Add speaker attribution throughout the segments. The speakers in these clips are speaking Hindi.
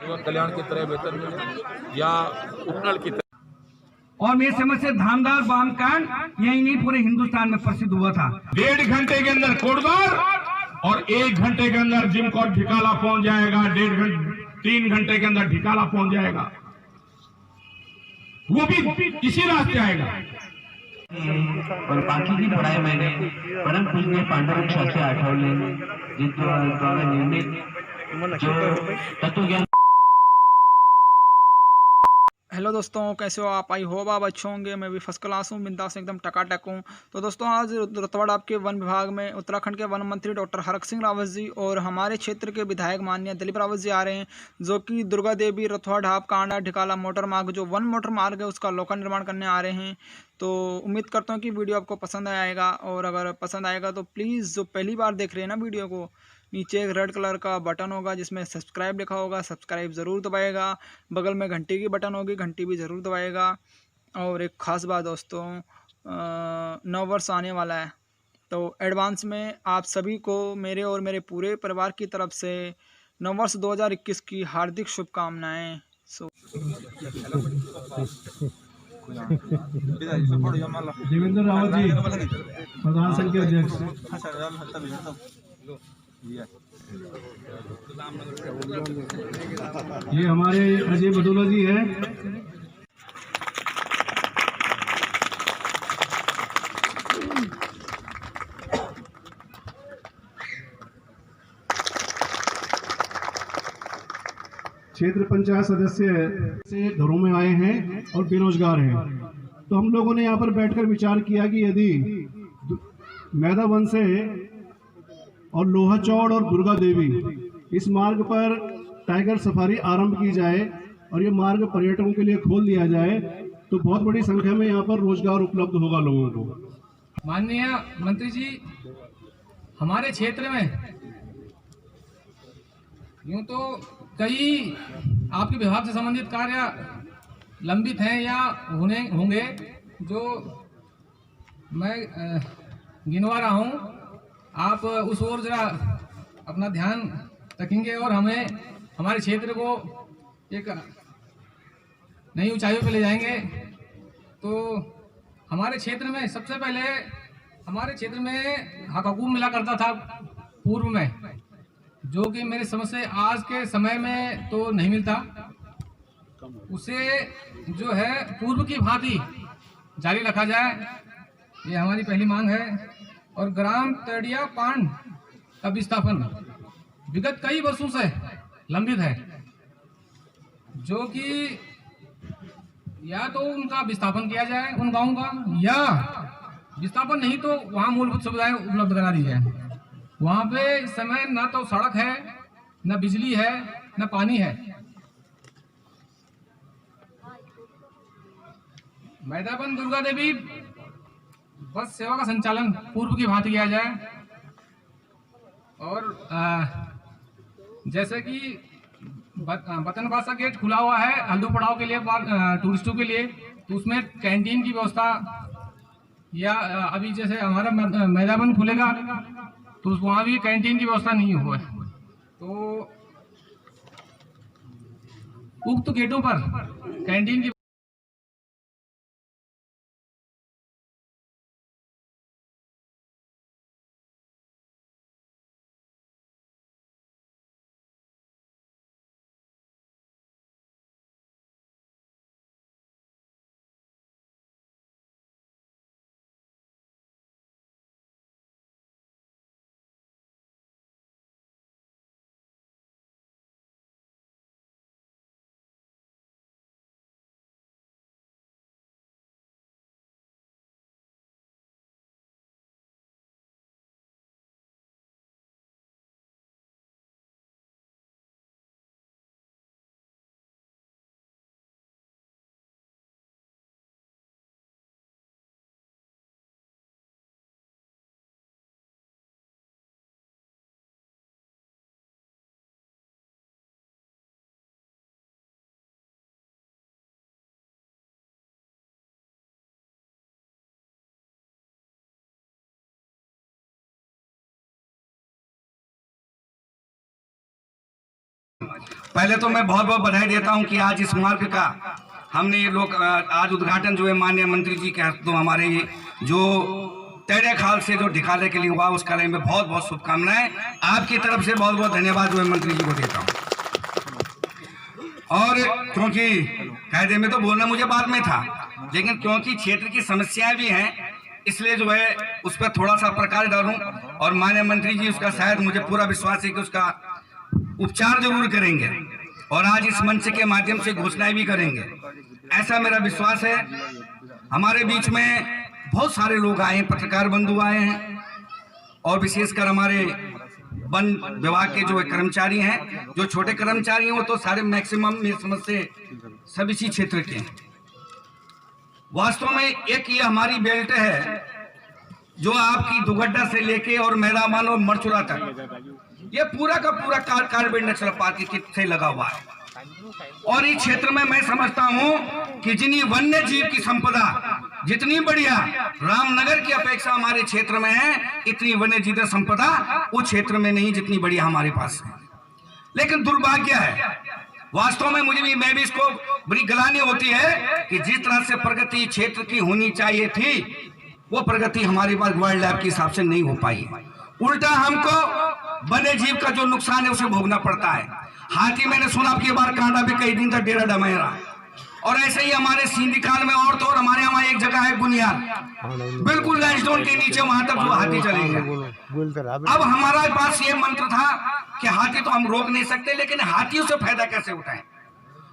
Speaker 1: युवक कल्याण की तरह वेतन मिले या उपनल की तरह।
Speaker 2: और मेरी समझ से धामदार बांध कांड यही नहीं पूरे हिंदुस्तान में प्रसिद्ध हुआ था।
Speaker 3: 1.5 घंटे के अंदर कोटद्वार और 1 घंटे के अंदर जिमकॉट ढिकाला पहुंच जाएगा। 3 घंटे के अंदर ढिकाला पहुंच जाएगा, वो भी इसी रास्ते आएगा।
Speaker 4: और बाकी की पढ़ाई मैंने परम पूजनीय पांडुरंग शास्त्री आठवले जी द्वारा निर्मित जो तत्व ज्ञान।
Speaker 5: हेलो दोस्तों, कैसे हो आप? आई होप आप अच्छे होंगे। मैं भी फर्स्ट क्लास हूँ, बिंदास एकदम टकाटक हूँ। तो दोस्तों, आज रतवाड़ आपके वन विभाग में उत्तराखंड के वन मंत्री डॉक्टर हरक सिंह रावत जी और हमारे क्षेत्र के विधायक माननीय दिलीप रावत जी आ रहे हैं, जो कि दुर्गा देवी रतवाड़ ढाब कांडा ढिकाला मोटर मार्ग, जो वन मोटर मार्ग है, उसका लोका निर्माण करने आ रहे हैं। तो उम्मीद करता हूँ कि वीडियो आपको पसंद आएगा, और अगर पसंद आएगा तो प्लीज़ जो पहली बार देख रहे हैं ना वीडियो को, नीचे एक रेड कलर का बटन होगा जिसमें सब्सक्राइब लिखा होगा, सब्सक्राइब ज़रूर दबाएगा। बगल में घंटी की बटन होगी, घंटी भी ज़रूर दबाएगा। और एक ख़ास बात दोस्तों, नव वर्ष आने वाला है, तो एडवांस में आप सभी को मेरे और मेरे पूरे परिवार की तरफ से नव वर्ष 2021 की हार्दिक शुभकामनाएँ।
Speaker 6: देवेंद्र रावत जी, प्रधान संघ के अध्यक्ष। ये हमारे अजय बदौला जी हैं। क्षेत्र पंचायत सदस्य से घरों में आए हैं और बेरोजगार हैं। तो हम लोगों ने यहाँ पर बैठकर विचार किया कि यदि मैदावन से और लोहा चौड़ और दुर्गा देवी इस मार्ग पर टाइगर सफारी आरंभ की जाए और ये मार्ग पर्यटकों के लिए खोल दिया जाए, तो बहुत बड़ी संख्या में यहाँ पर रोजगार उपलब्ध होगा लोगों को।
Speaker 7: माननीय मंत्री जी, हमारे क्षेत्र में यूं तो कई आपके विभाग से संबंधित कार्य लंबित हैं या होंगे, जो मैं गिनवा रहा हूं। आप उस ओर जरा अपना ध्यान रखेंगे और हमें हमारे क्षेत्र को एक नई ऊंचाइयों पर ले जाएंगे। तो हमारे क्षेत्र में सबसे पहले हमारे क्षेत्र में हकाकूम मिला करता था पूर्व में, जो कि मेरे समझ से आज के समय में तो नहीं मिलता। उसे जो है पूर्व की भांति जारी रखा जाए, ये हमारी पहली मांग है। और ग्राम तड़िया पांड का विस्थापन विगत कई वर्षों से लंबित है, जो कि या तो उनका विस्थापन किया जाए उन गांवों का, या विस्थापन नहीं तो वहां मूलभूत सुविधाएं उपलब्ध करा दी जाए। वहां पे इस समय ना तो सड़क है, ना बिजली है, ना पानी है। मैदावन दुर्गा देवी बस सेवा का संचालन पूर्व की भांति किया जाए। और जैसे कि बतन बासा गेट खुला हुआ है हल्दू पड़ाव के लिए टूरिस्टों के लिए, तो उसमें कैंटीन की व्यवस्था, या अभी जैसे हमारा मैदावन खुलेगा तो वहाँ भी कैंटीन की व्यवस्था नहीं हुआ है। तो उक्त गेटों पर कैंटीन की
Speaker 2: पहले तो मैं बहुत बहुत बधाई देता हूं कि आज इस मार्ग का हमने ये लोग आज उद्घाटन जो है माननीय मंत्री जी के हाथों हमारे ये जो तेरे खाल से जो ढिकाले के लिए हुआ उसका लिए मैं बहुत बहुत शुभकामनाएं आपकी तरफ से बहुत बहुत धन्यवाद जो है मंत्री जी को देता हूँ। और क्योंकि कायदे में तो बोलना मुझे बाद में था, लेकिन क्योंकि क्षेत्र की समस्याएं भी हैं इसलिए जो है उस पर थोड़ा सा प्रकाश डालूं और माननीय मंत्री जी उसका शायद मुझे पूरा विश्वास है कि उसका उपचार जरूर करेंगे और आज इस मंच के माध्यम से घोषणाएं भी करेंगे, ऐसा मेरा विश्वास है। हमारे बीच में बहुत सारे लोग आए हैं, पत्रकार बंधु आए हैं और विशेषकर हमारे वन विभाग के जो कर्मचारी हैं, जो छोटे कर्मचारी हैं वो तो सारे मैक्सिमम मेरी समझ से सब इसी क्षेत्र के हैं। वास्तव में एक ये हमारी बेल्ट है जो आपकी दुगड्डा से लेके और मैदान और मरचुरा तक ये पूरा का पूरा कार्बेट नेशनल पार्क से लगा हुआ है। और इस क्षेत्र में मैं समझता हूं कि जितनी वन्य जीव की संपदा जितनी बढ़िया रामनगर की अपेक्षा हमारे क्षेत्र में है, इतनी वन्य जीव संपदा उस क्षेत्र में नहीं जितनी बढ़िया हमारे पास है। लेकिन दुर्भाग्य है वास्तव में, मैं भी इसको बड़ी ग्लानि होती है कि जिस तरह से प्रगति क्षेत्र की होनी चाहिए थी वो प्रगति हमारे पास वाइल्ड लाइफ के हिसाब से नहीं हो पाई है। उल्टा हमको वन्य जीव का जो नुकसान है उसे भोगना पड़ता है। हाथी मैंने सुना आपकी बार कांडा भी कई दिन तक डेरा डमाए रहा, और ऐसे ही हमारे सिंधिकाल में और तो और हमारे यहाँ एक जगह है बुनियाद बिल्कुल लाइमस्टोन के नीचे, वहां तक जो हाथी चले गए। अब हमारे पास ये मंत्र था कि हाथी तो हम रोक नहीं सकते, लेकिन हाथियों से फायदा कैसे उठाएं,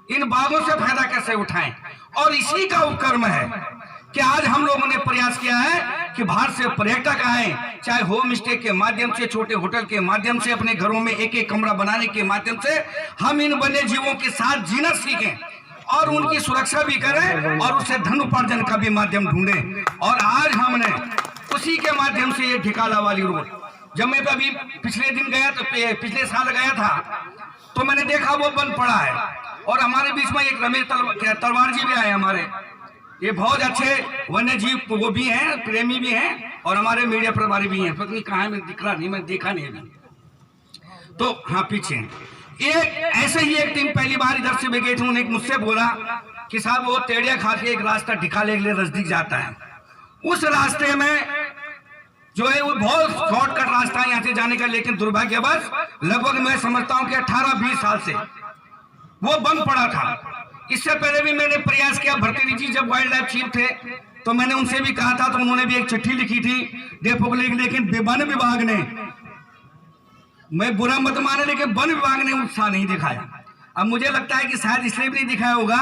Speaker 2: इन बाघों से फायदा कैसे उठाएं। और इसी का उपक्रम है कि आज हम लोगों ने प्रयास किया है कि बाहर से पर्यटक आए, चाहे होम स्टे के माध्यम से, छोटे होटल के माध्यम से, अपने घरों में एक एक कमरा बनाने के माध्यम से हम इन वन्य जीवों के साथ जीना सीखें और उनकी सुरक्षा भी करें और उससे धन उपार्जन का भी माध्यम ढूंढें। और आज हमने उसी के माध्यम से ये ढिकाला वाली रोड, जब मैं अभी पिछले दिन गया तो पिछले साल गया था तो मैंने देखा वो बंद पड़ा है। और हमारे बीच में एक रमेश तलवार जी भी आए, हमारे ये बहुत अच्छे वन्य जीव वो भी हैं, प्रेमी भी हैं और हमारे मीडिया प्रभारी भी हैं। पता नहीं कहाँ में दिख रहा नहीं, मैं देखा नहीं अभी तो। हाँ पीछे एक ऐसे ही एक टीम पहली बार इधर से भी गई थी, उन्होंने मुझसे बोला कि साहब वो टेढ़िया खा के एक रास्ता ढिकाले के लिए नजदीक जाता है, उस रास्ते में जो है वो बहुत शॉर्टकट रास्ता है यहाँ से जाने का, लेकिन दुर्भाग्यवश लगभग मैं समझता हूँ कि 18-20 साल से वो बंद पड़ा था। इससे पहले भी मैंने प्रयास किया, भरतेरी जी जब वाइल्ड लाइफ चीफ थे तो मैंने उनसे भी कहा था, तो उन्होंने भी एक चिट्ठी लिखी थी डेपो को, लेकिन वन विभाग ने, मैं बुरा मत माने, लेकिन वन विभाग ने उत्साह नहीं दिखाया। अब मुझे लगता है कि शायद इसलिए भी नहीं दिखाया होगा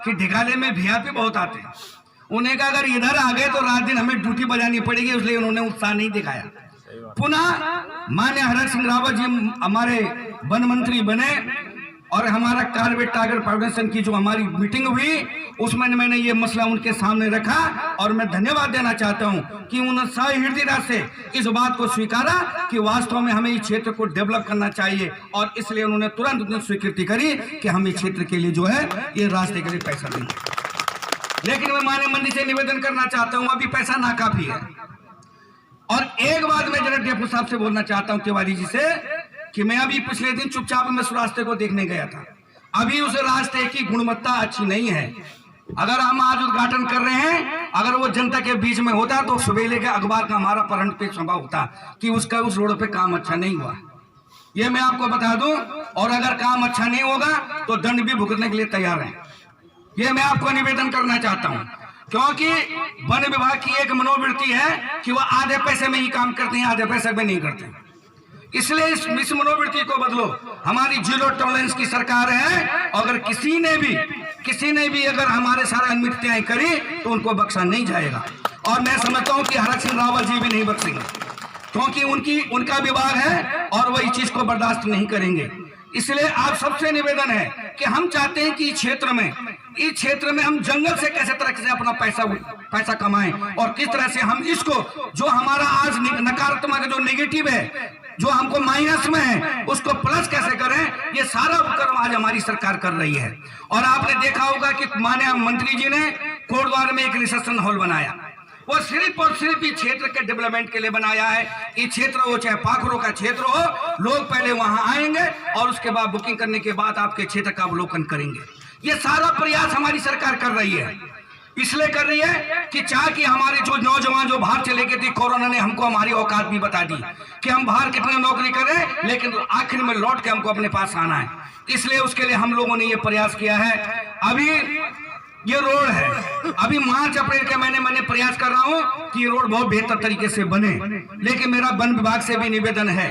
Speaker 2: कि ढिकाले में वीआईपी बहुत आते हैं, उन्हें कहा अगर इधर आ गए तो रात दिन हमें ड्यूटी बजानी पड़ेगी, इसलिए उन्होंने उत्साह नहीं दिखाया। पुनः माननीय हरक सिंह रावत जी हमारे वन मंत्री बने और हमारा कार्बेट टाइगर फाउंडेशन की जो हमारी मीटिंग हुई उसमें मैंने ये मसला उनके सामने रखा और मैं धन्यवाद देना चाहता हूं कि उन्होंने सहृदयता से इस बात को स्वीकारा कि वास्तव में हमें इस क्षेत्र को डेवलप करना चाहिए, और इसलिए उन्होंने तुरंत स्वीकृति करी कि हम इस क्षेत्र के लिए जो है ये रास्ते के लिए पैसा देंगे। लेकिन मैं माननीय मंत्री से निवेदन करना चाहता हूं, अभी पैसा नाकाफी है। और एक बात मैं जरा डेपो साहब से बोलना चाहता हूं, तिवारी जी से, कि मैं अभी पिछले दिन चुपचाप मैं उस रास्ते को देखने गया था, अभी उस रास्ते की गुणवत्ता अच्छी नहीं है। अगर हम आज उद्घाटन कर रहे हैं, अगर वो जनता के बीच में होता तो सुबह के अखबार का हमारा फ्रंट पेज संभव होता कि उसका उस रोड पे काम अच्छा नहीं हुआ, ये मैं आपको बता दूं। और अगर काम अच्छा नहीं होगा तो दंड भी भुगतने के लिए तैयार है, ये मैं आपको निवेदन करना चाहता हूं। क्योंकि वन विभाग की एक मनोवृत्ति है कि वो आधे पैसे में ही काम करते हैं, आधे पैसे में नहीं करते। इसलिए इस मनोवृत्ति को बदलो। हमारी जीरो टॉलरेंस की सरकार है, अगर किसी ने भी अगर हमारे सारे अनियमितताएं करी तो उनको बख्शा नहीं जाएगा। और मैं समझता हूं कि हरक सिंह रावत जी भी नहीं बख्शेंगे, क्योंकि उनका विभाग है और वो इस चीज को बर्दाश्त नहीं करेंगे। इसलिए आप सबसे निवेदन है कि हम चाहते हैं कि इस क्षेत्र में हम जंगल से कैसे तरह से अपना पैसा कमाएं और किस तरह से हम इसको, जो हमारा आज नकारात्मक जो नेगेटिव है, जो हमको माइनस में है, उसको प्लस कैसे करें, ये सारा उपक्रम आज हमारी सरकार कर रही है। और आपने देखा होगा कि माननीय मंत्री जी ने कोटद्वार में एक रिसेप्शन हॉल बनाया, वो सिर्फ और सिर्फ इस क्षेत्र के डेवलपमेंट के लिए बनाया है। ये क्षेत्र हो चाहे पाखरों का क्षेत्र हो, लोग पहले वहां आएंगे और उसके बाद बुकिंग करने के बाद आपके क्षेत्र का अवलोकन करेंगे। ये सारा प्रयास हमारी सरकार कर रही है, इसलिए कर रही है कि कि हमारे जो नौजवान जो बाहर चले गए थे, कोरोना ने हमको हमारी औकात भी बता दी कि हम बाहर कितने नौकरी करें, लेकिन आखिर में लौट के हमको अपने पास आना है। इसलिए उसके लिए हम लोगों ने ये प्रयास किया है। अभी ये रोड है, अभी मार्च अप्रैल के महीने मैंने प्रयास कर रहा हूँ कि ये रोड बहुत बेहतर तरीके से बने, लेकिन मेरा वन विभाग से भी निवेदन है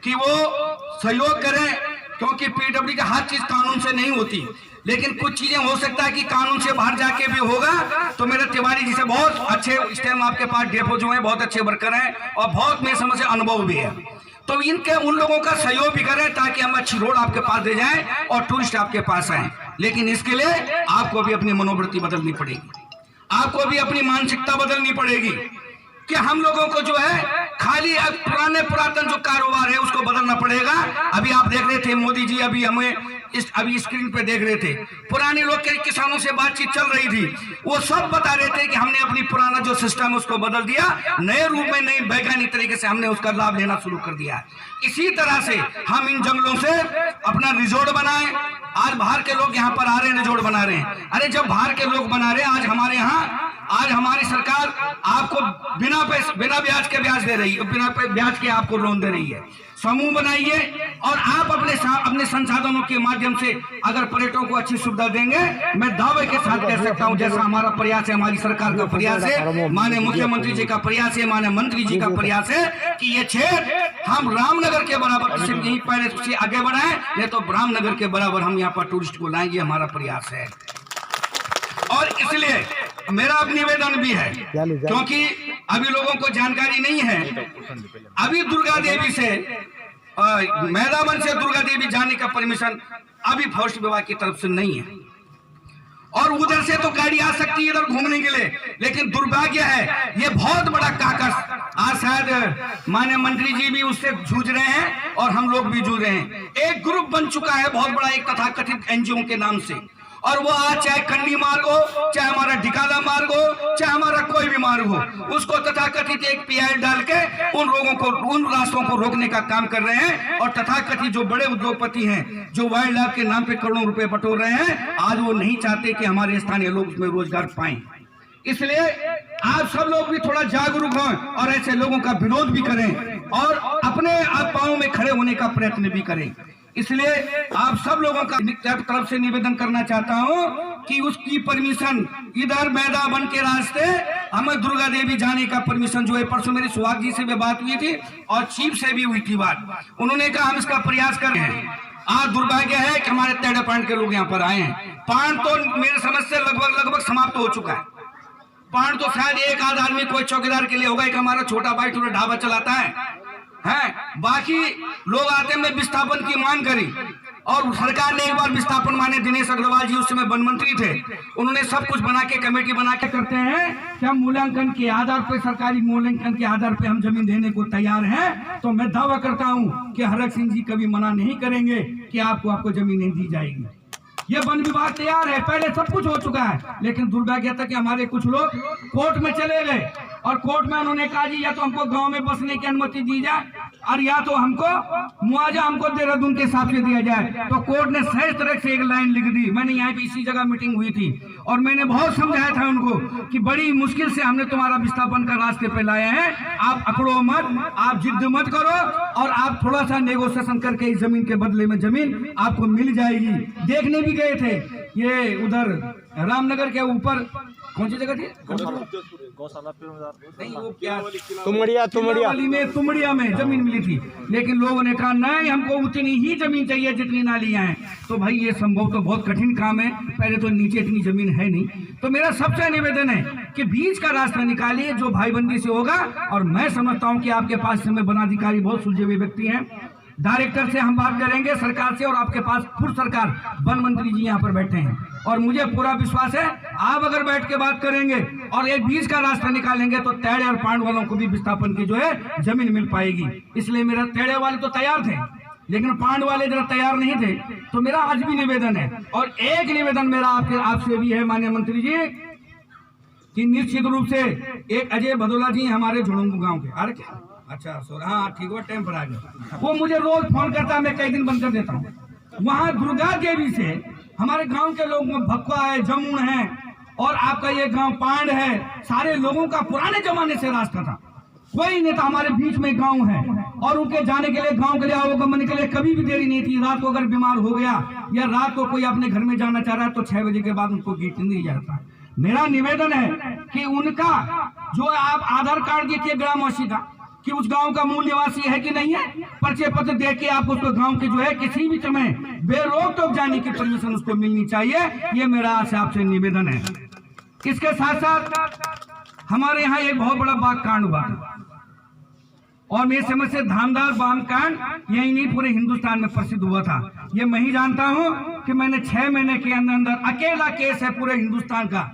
Speaker 2: कि वो सहयोग करें, क्योंकि पीडब्ल्यू की हर चीज कानून से नहीं होती, लेकिन कुछ चीजें हो सकता है कि कानून से बाहर जाके भी होगा। तो मेरे तिवारी जी से बहुत अच्छे, इस टाइम आपके पास डेपो जो है बहुत अच्छे वर्कर हैं और बहुत मेरे समझ से अनुभव भी है, तो इनके उन लोगों का सहयोग भी करें ताकि हम अच्छी रोड आपके पास दे जाएं और टूरिस्ट आपके पास आए। लेकिन इसके लिए आपको भी अपनी मनोवृत्ति बदलनी पड़ेगी, आपको भी अपनी मानसिकता बदलनी पड़ेगी कि हम लोगों को जो है खाली अब पुरातन जो कारोबार है उसको बदलना पड़ेगा। अभी आप देख रहे थे मोदी जी, अभी हमें अभी स्क्रीन पे देख रहे थे, पुराने लोग के किसानों से बातचीत चल रही थी, वो सब बता रहे थे कि हमने अपनी पुराना जो सिस्टम है उसको बदल दिया, नए रूप में नई वैज्ञानिक तरीके से हमने उसका लाभ लेना शुरू कर दिया। इसी तरह से हम इन जंगलों से अपना रिजोर्ट बनाए। आज बाहर के लोग यहाँ पर आ रहे हैं, रिजोर्ट बना रहे हैं। अरे जब बाहर के लोग बना रहे हैं, आज हमारी सरकार आपको बिना ब्याज के ब्याज दे रही है, बिना ब्याज के आपको लोन दे रही है। समूह बनाइए और आप अपने संसाधनों के माध्यम से अगर पर्यटकों को अच्छी सुविधा देंगे, मैं दावे के साथ कह सकता हूं, जैसा हमारा प्रयास है, हमारी सरकार का प्रयास है, माननीय मुख्यमंत्री जी का प्रयास है, माननीय मंत्री जी का प्रयास है कि ये क्षेत्र हम रामनगर के बराबर सिर्फ यही पहले से आगे बढ़ाएं, नहीं तो रामनगर के बराबर हम यहाँ पर टूरिस्ट को लाएंगे, हमारा प्रयास है। और इसलिए मेरा अब निवेदन भी है, क्योंकि अभी लोगों को जानकारी नहीं है, अभी दुर्गा देवी से मैदावन से दुर्गा देवी जाने का परमिशन अभी फॉरेस्ट विभाग की तरफ से नहीं है, और उधर से तो गाड़ी आ सकती है इधर घूमने के लिए, लेकिन दुर्भाग्य है ये बहुत बड़ा काकस, आज शायद माननीय मंत्री जी भी उससे जूझ रहे हैं और हम लोग भी जूझ रहे हैं। एक ग्रुप बन चुका है बहुत बड़ा, एक तथाकथित एनजीओ के नाम से, और वो आज चाहे कंडी मार्ग हो, चाहे हमारा ढिकाला मार्ग हो, चाहे हमारा कोई भी मार्ग हो, उसको तथाकथित एक पीआई डाल के उन लोगों को, उन रास्तों को रोकने का काम कर रहे हैं। और तथाकथित जो बड़े उद्योगपति हैं, जो वाइल्ड लाइफ के नाम पे करोड़ों रुपए बटोर रहे हैं, आज वो नहीं चाहते कि हमारे स्थानीय लोग उसमें रोजगार पाएं। इसलिए आप सब लोग भी थोड़ा जागरूक हों और ऐसे लोगों का विरोध भी करें और अपने आप पांव में खड़े होने का प्रयत्न भी करें। इसलिए आप सब लोगों का तरफ से निवेदन करना चाहता हूं कि उसकी परमिशन इधर मैदावन के रास्ते हमें दुर्गा देवी जाने का परमिशन जो है, परसों मेरी सुहाग जी से भी बात हुई थी और चीफ से भी हुई थी बात, उन्होंने कहा हम इसका प्रयास कर रहे हैं। आज दुर्भाग्य है कि हमारे तेड़ा पांड के लोग यहाँ पर आए हैं। पांड तो मेरे समझ से लगभग समाप्त हो चुका है। पांड तो शायद एक आध आदमी कोई चौकीदार के लिए होगा, एक हमारा छोटा भाई थोड़ा ढाबा चलाता है, बाकी लोग आते हैं। विस्थापन की मांग करी और सरकार ने एक बार विस्थापन माने, दिनेश अग्रवाल जी उस समय वन मंत्री थे, उन्होंने सब कुछ बना के कमेटी बना के करते हैं कि हम मूल्यांकन के आधार पर, सरकारी मूल्यांकन के आधार पर हम जमीन देने को तैयार हैं। तो मैं दावा करता हूं कि हरक सिंह जी कभी मना नहीं करेंगे कि आपको जमीनें दी जाएगी। ये वन विभाग तैयार है, पहले सब कुछ हो चुका है, लेकिन दुर्भाग्य था कि हमारे कुछ लोग कोर्ट में चले गए और कोर्ट में उन्होंने कहा जी या तो हमको गांव में बसने की अनुमति दी जाए और या तो हमको मुआवजा हमको देहरादून के हिसाब से दिया जाए। तो कोर्ट ने सही तरह से एक लाइन लिख दी। मैंने यहाँ पे इसी जगह मीटिंग हुई थी और मैंने बहुत समझाया था उनको कि बड़ी मुश्किल से हमने तुम्हारा विस्थापन का रास्ते पे लाए हैं, आप अकड़ो मत, आप जिद मत करो और आप थोड़ा सा नेगोशिएशन करके इस जमीन के बदले में जमीन आपको मिल जाएगी। देखने भी गए थे ये उधर रामनगर के ऊपर, कौन सी जगह थी, तुमड़िया में जमीन मिली थी, लेकिन लोगों ने कहा नहीं हमको उतनी ही जमीन चाहिए जितनी नालियां हैं। तो भाई ये संभव तो बहुत कठिन काम है, पहले तो नीचे इतनी जमीन है नहीं। तो मेरा सबसे निवेदन है कि बीच का रास्ता निकालिए जो भाईबंदी से होगा। और मैं समझता हूं कि आपके पास में वनाधिकारी बहुत सुलझे हुए व्यक्ति हैं, डायरेक्टर से हम बात करेंगे सरकार से, और आपके पास पूर्व सरकार वन मंत्री जी यहाँ पर बैठे हैं और मुझे पूरा विश्वास है आप अगर बैठ के बात करेंगे और एक बीच का रास्ता निकालेंगे तो तेड़े और पांड वालों को भी विस्थापन की जो है जमीन मिल पाएगी। इसलिए मेरा तेड़े वाले तो तैयार थे लेकिन पांड वाले जरा तैयार नहीं थे। तो मेरा आज भी निवेदन है और एक निवेदन मेरा आपसे भी है माननीय मंत्री जी कि निश्चित रूप से एक अजय भदौला जी हमारे झुड़ूंगू गांव के, अरे क्या अच्छा सो हाँ ठीक है, टाइम पर आ गया। वो मुझे रोज फोन करता है, मैं कई दिन बंद कर देता हूँ। वहाँ दुर्गा देवी से हमारे गांव के लोग भक्वा है, जमुन है और आपका ये गांव पांड है, सारे लोगों का पुराने जमाने से रास्ता था। कोई नेता हमारे बीच में गांव है और उनके जाने के लिए, गांव के लिए आवागमन के लिए कभी भी देरी नहीं थी। रात को अगर बीमार हो गया या रात को कोई अपने घर में जाना चाह रहा है तो 6 बजे के बाद उनको गेट नहीं जाता। मेरा निवेदन है कि उनका जो आप आधार कार्ड देखिए ग्रामवासी का कि उस गांव का मूल निवासी है कि नहीं है, पर्चे पत्र दे के आप उसको गांव के जो है किसी भी समय बेरोक टोक जाने की परमिशन उसको मिलनी चाहिए। ये मेरा आपसे निवेदन है। इसके साथ साथ हमारे यहाँ एक बहुत बड़ा बाग कांड हुआ और मेरी समझ से धामदार बाग कांड यही नहीं पूरे हिंदुस्तान में प्रसिद्ध हुआ था। ये मैं ही जानता हूँ कि मैंने 6 महीने के अंदर अकेला केस है पूरे हिंदुस्तान का,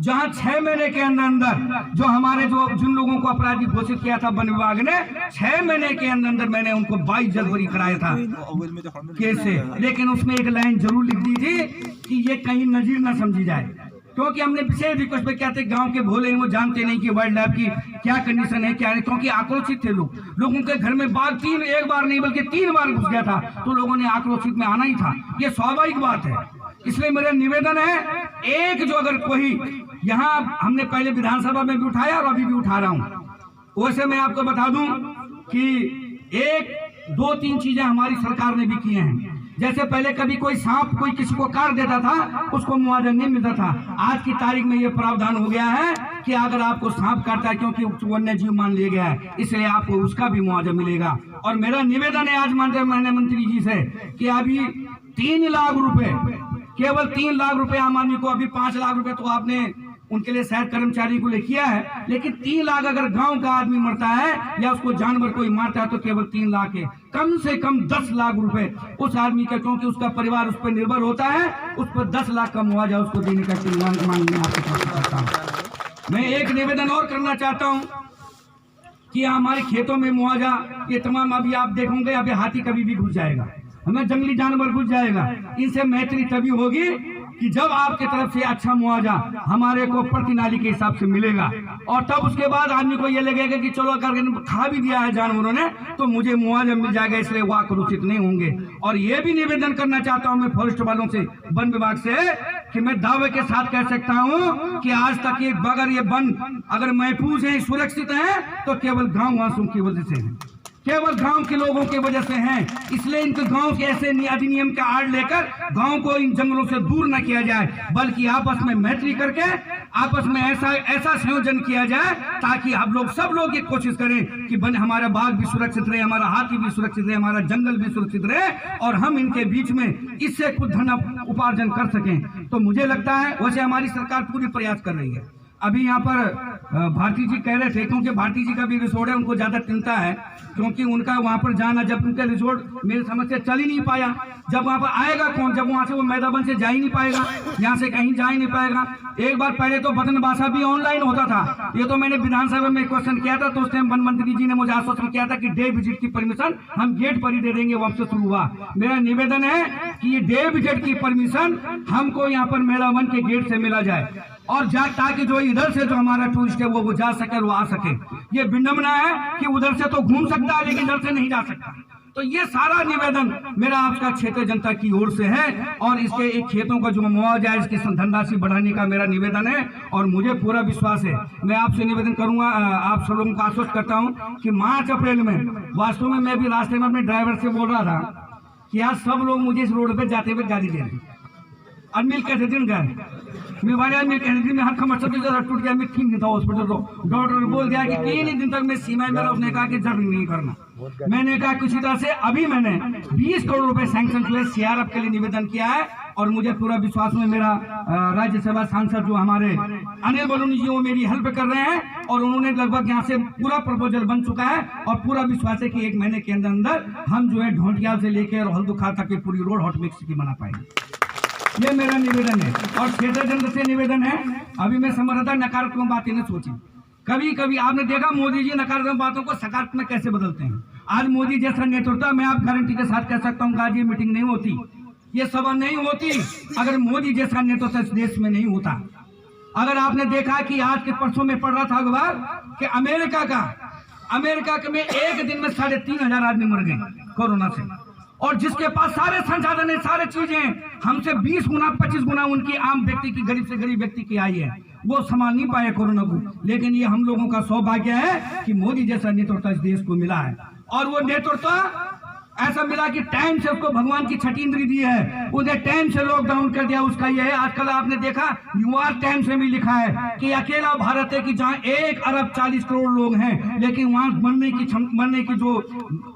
Speaker 2: जहां 6 महीने के अंदर जो हमारे जिन लोगों को अपराधी घोषित किया था वन विभाग ने, 6 महीने के अंदर मैंने उनको 22 जनवरी कराया था केस से। लेकिन उसमें एक लाइन जरूर लिख दी थी कि ये कहीं नजीर न समझी जाए, क्योंकि हमने विशेष रिक्वेस्ट पे क्या थे, गांव के भोले हैं वो जानते नहीं कि वाइल्ड लाइफ की क्या कंडीशन है क्या है, क्योंकि आक्रोशित थे लोगों के घर में बाघ एक बार नहीं बल्कि 3 बार घुस गया था, तो लोगों ने आक्रोशित में आना ही था, ये स्वाभाविक बात है। इसलिए मेरा निवेदन है, एक जो अगर कोई यहाँ हमने पहले विधानसभा में भी उठाया और अभी भी उठा रहा हूँ, वैसे मैं आपको बता दूं कि 1 2 3 चीजें हमारी सरकार ने भी किए हैं। जैसे पहले कभी कोई सांप कोई किसी को काट देता था उसको मुआवजा नहीं मिलता था, आज की तारीख में ये प्रावधान हो गया है कि अगर आपको सांप काटता है क्योंकि वन्य जीव मान लिया गया है, इसलिए आपको उसका भी मुआवजा मिलेगा। और मेरा निवेदन है आज माननीय मंत्री जी से कि अभी 3 लाख रुपए, केवल 3 लाख रुपए आम आदमी को, अभी 5 लाख रुपए तो आपने उनके लिए शायद कर्मचारी को ले किया है, लेकिन 3 लाख अगर गांव का आदमी मरता है या उसको जानवर कोई मारता है तो केवल 3 लाख है, कम से कम 10 लाख रुपए उस आदमी का, क्योंकि उसका परिवार उस पर निर्भर होता है, उस पर 10 लाख का मुआवजा उसको देने का मांग आपके पास करता हूं। मैं एक निवेदन और करना चाहता हूं कि हमारे खेतों में मुआवजा ये तमाम, अभी आप देखोगे अभी हाथी कभी भी घुस जाएगा, हमें जंगली जानवर घुस जाएगा, इनसे मैत्री तभी होगी कि जब आपके तरफ से अच्छा मुआवजा हमारे को प्रति नाली के हिसाब से मिलेगा, और तब उसके बाद आदमी को ये लगेगा कि चलो अगर खा भी दिया है जानवरों ने तो मुझे मुआवजा मिल जाएगा, इसलिए वो आक्रोशित नहीं होंगे। और ये भी निवेदन करना चाहता हूं मैं फॉरेस्ट वालों से, वन विभाग से, कि मैं दावे के साथ कह सकता हूं कि आज तक ये अगर ये वन अगर महफूज है, सुरक्षित है, तो केवल गाँव वासियों की वजह से है, केवल गांव के लोगों की वजह से हैं। इसलिए इनके गांव के ऐसे अधिनियम का आड़ लेकर गांव को इन जंगलों से दूर न किया जाए, बल्कि आपस में मैत्री करके आपस में ऐसा संयोजन किया जाए ताकि हम लोग सब लोग ये कोशिश करें कि हमारा बाघ भी सुरक्षित रहे, हमारा हाथी भी सुरक्षित रहे, हमारा जंगल भी सुरक्षित रहे और हम इनके बीच में इससे कुछ धन उपार्जन कर सकें। तो मुझे लगता है वैसे हमारी सरकार पूरी प्रयास कर रही है। अभी यहाँ पर भारती जी कह रहे थे, क्योंकि भारती जी का भी रिसोर्ट है, उनको ज्यादा चिंता है क्योंकि उनका वहां पर जाना, जब उनका रिसोर्ट मेरी समझ से चल ही नहीं पाया, जब वहां पर आएगा कौन, जब वहां से वो मैदान से जा ही नहीं पाएगा, यहाँ से कहीं जा ही नहीं पाएगा। एक बार पहले तो बटन भाषा भी ऑनलाइन होता था, ये तो मैंने विधानसभा में क्वेश्चन किया था, तो उस टाइम वन मंत्री जी ने मुझे आश्वासन किया था कि डे विजिट की परमिशन हम गेट पर ही दे देंगे, वहां से शुरू हुआ। मेरा निवेदन है कि ये डे विजिट की परमिशन हमको यहाँ पर मेला वन के गेट से मिला जाए और ताकि जो इधर से जो हमारा टूरिस्ट है वो जा सके और वो आ सके। ये विडंबना है कि उधर से तो घूम सकता है लेकिन इधर से नहीं जा सकता। तो ये सारा निवेदन मेरा आपका क्षेत्रीय जनता की ओर से है और इसके एक खेतों का जो मुआवजा है इसकी धनराशि बढ़ाने का मेरा निवेदन है और मुझे पूरा विश्वास है। मैं आपसे निवेदन करूंगा, आप सब लोगों को आश्वस्त करता हूं कि मार्च अप्रैल में वास्तव में मैं भी रास्ते में अपने ड्राइवर से बोल रहा था कि आज सब लोग मुझे इस रोड पे जाते हुए गाली दे रहे हैं। अनमिल कैसे दिन गए मैं वाले आदमी कहने में हाथ का मच्छर टूट गया, मैं ठीक नहीं था हॉस्पिटल, तो डॉक्टर ने बोल दिया कि 3 दिन तक मैं सीमा मेरा, उसने कहा कि जर्नी नहीं करना। मैंने कहा किसी तरह से अभी मैंने 20 करोड़ रुपए सैंक्शन हुए सीआरएफ के लिए निवेदन किया है और मुझे पूरा विश्वास में मेरा राज्यसभा सांसद जो हमारे अनिल बलूनी जी वो मेरी हेल्प कर रहे हैं और उन्होंने लगभग यहाँ से पूरा प्रपोजल बन चुका है और पूरा विश्वास है कि 1 महीने के अंदर हम जो है ढोंटियाल से लेकर हल्दुखा तक की पूरी रोड हॉट मिक्स की बना पाएंगे। ये मेरा निवेदन है और क्षेत्र जनता से निवेदन है। अभी मैं समझ रहा था नकारात्मक बातें न सोची, कभी कभी आपने देखा मोदी जी नकारात्मक बातों को सकारात्मक कैसे बदलते हैं। आज मोदी जैसा नेतृत्व मैं आप गारंटी के साथ कह सकता हूँ आज ये मीटिंग नहीं होती, ये सभा नहीं होती अगर मोदी जैसा नेतृत्व इस देश में नहीं होता। अगर आपने देखा कि आज के परसों में पढ़ रहा था अखबार कि अमेरिका में एक दिन में 3,500 आदमी मर गए कोरोना से, और जिसके पास सारे संसाधन है, सारे चीजें, हमसे 20 गुना 25 गुना उनकी आम व्यक्ति की, गरीब से गरीब व्यक्ति की आई है, वो संभाल नहीं पाए कोरोना को। लेकिन ये हम लोगों का सौभाग्य है कि मोदी जैसा नेतृत्व इस देश को मिला है, और वो नेतृत्व ऐसा मिला कि टाइम से उसको भगवान की छठी इंद्री दी है, उन्हें टाइम से लॉकडाउन कर दिया। उसका ये है, आजकल आपने देखा न्यूयॉर्क टाइम्स में भी लिखा है कि अकेला भारत है कि जहां 1 अरब 40 करोड़ लोग हैं, लेकिन वहां मरने की जो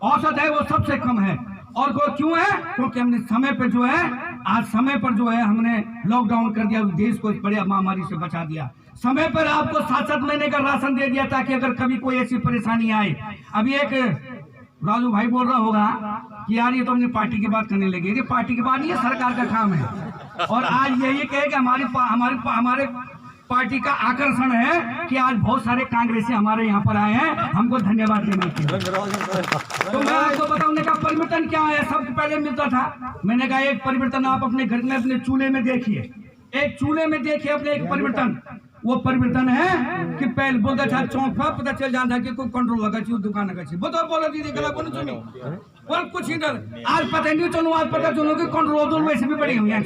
Speaker 2: औसत है वो सबसे कम है। और वो क्यों है? क्योंकि हमने समय पर जो है, आज समय पर जो है हमने लॉकडाउन कर दिया, उस देश को इस बड़ी महामारी से बचा दिया। समय पर आपको 7-7 महीने का राशन दे दिया ताकि अगर कभी कोई ऐसी परेशानी आए। अभी एक राजू भाई बोल रहा होगा कि यार ये तो अपनी पार्टी की बात करने लगे, ये पार्टी की बात नहीं है, सरकार का काम है। और आज यही कहे कि हमारे पार्टी का आकर्षण है कि आज बहुत सारे कांग्रेसी हमारे यहाँ पर आए हैं, हमको धन्यवाद देने के लिए। तो मैं आपको बताऊंने का परिवर्तन क्या है। सबसे पहले मिलता था, मैंने कहा एक परिवर्तन आप अपने घर में अपने चूल्हे में देखिए, एक चूल्हे में देखिए अपने एक परिवर्तन। वो परिवर्तन है कि पहले बोलता था चौक पर पता चल जाता कि कोई कंट्रोल लगा चाहिए, दुकान लगा चाहिए, बताओ बोलो दीदी गला बोलो सुनी और कुछ ही डर। आज पता नहीं चलो, आज पता चलो कि कंट्रोल वैसे भी बड़ी हुई है।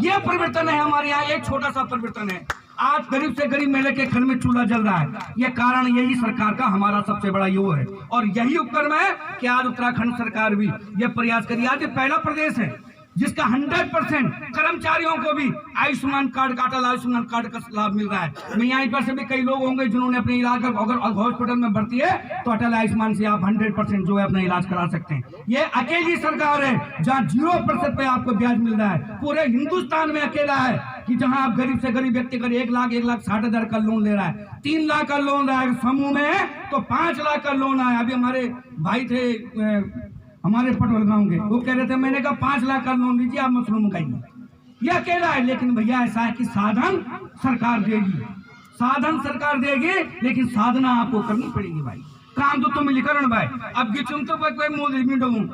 Speaker 2: ये परिवर्तन है हमारे यहाँ, एक छोटा सा परिवर्तन है। आज गरीब से गरीब महिला के घर में चूल्हा जल रहा है, ये कारण यही सरकार का हमारा सबसे बड़ा यो है, और यही उपक्रम है कि आज उत्तराखंड सरकार भी ये प्रयास करी। आज ये पहला प्रदेश है जिसका 100% कर्मचारियों को भी आयुष्मान कार्ड का, अटल आयुष्मान कार्ड का लाभ मिल रहा है। मैं यहाँ पर से भी कई लोग होंगे जिन्होंने अपने इलाज अगर हॉस्पिटल में भर्ती है तो अटल आयुष्मान से आप 100% जो है अपना इलाज करा सकते हैं। ये अकेली सरकार है जहाँ 0% पे आपको ब्याज मिल रहा है। पूरे हिंदुस्तान में अकेला है कि जहाँ आप गरीब से गरीब व्यक्ति कर 1,60,000 का लोन ले रहा है, 3 लाख का लोन रहा है, समूह में है तो 5 लाख का लोन आया। अभी हमारे भाई थे हमारे पटवल गांव के, वो कह रहे थे मैंने कहा 5 लाख का लोन लीजिए आप मशरूम खाइए। ये अकेला है, लेकिन भैया ऐसा है कि साधन सरकार देगी, साधन सरकार देगी, लेकिन साधना आपको करनी पड़ेगी भाई। काम तो तुम लिखरण भाई, अब गिचुम तो कोई मोदी में डलूं,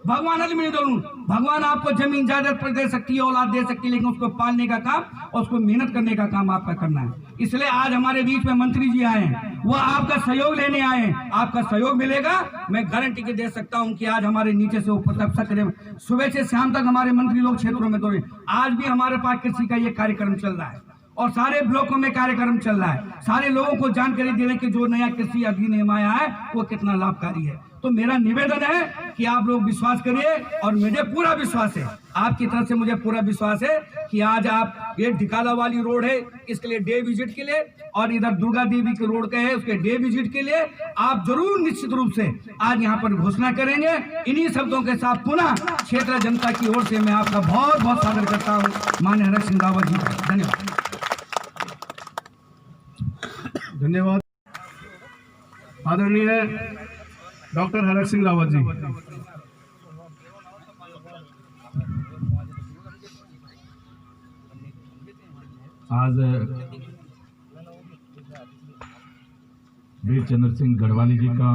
Speaker 2: भगवान में डलूं। भगवान आपको जमीन जायदाद दे सकती है, औलाद दे सकती है, लेकिन उसको पालने का काम और उसको मेहनत करने का काम आपका करना है। इसलिए आज हमारे बीच में मंत्री जी आए हैं, वो आपका सहयोग लेने आए हैं। आपका सहयोग मिलेगा, मैं गारंटी के दे सकता हूं कि आज हमारे नीचे से ऊपर तक सकरे सुबह से शाम तक हमारे मंत्री लोग क्षेत्रों में दौड़े। आज भी हमारे पास कृषि का ये कार्यक्रम चल रहा है और सारे ब्लॉकों में कार्यक्रम चल रहा है, सारे लोगों को जानकारी देने की जो नया कृषि अधिनियम आया है वो कितना लाभकारी है। तो मेरा निवेदन है कि आप लोग विश्वास करिए, और मुझे पूरा विश्वास है, आपकी तरफ से मुझे पूरा विश्वास है कि आज आप ये ढिकाला वाली रोड है इसके लिए डे विजिट के लिए, और इधर दुर्गा देवी के रोड का है उसके डे विजिट के लिए आप जरूर निश्चित रूप से आज यहाँ पर घोषणा करेंगे। इन्हीं शब्दों के साथ पुनः क्षेत्र जनता की ओर से मैं आपका बहुत बहुत स्वागत करता हूँ माननीय हरक सिंह रावत जी का। धन्यवाद।
Speaker 6: धन्यवाद आदरणीय डॉक्टर हरक सिंह रावत जी।
Speaker 3: आज वीर चंद्र सिंह गढ़वाली जी का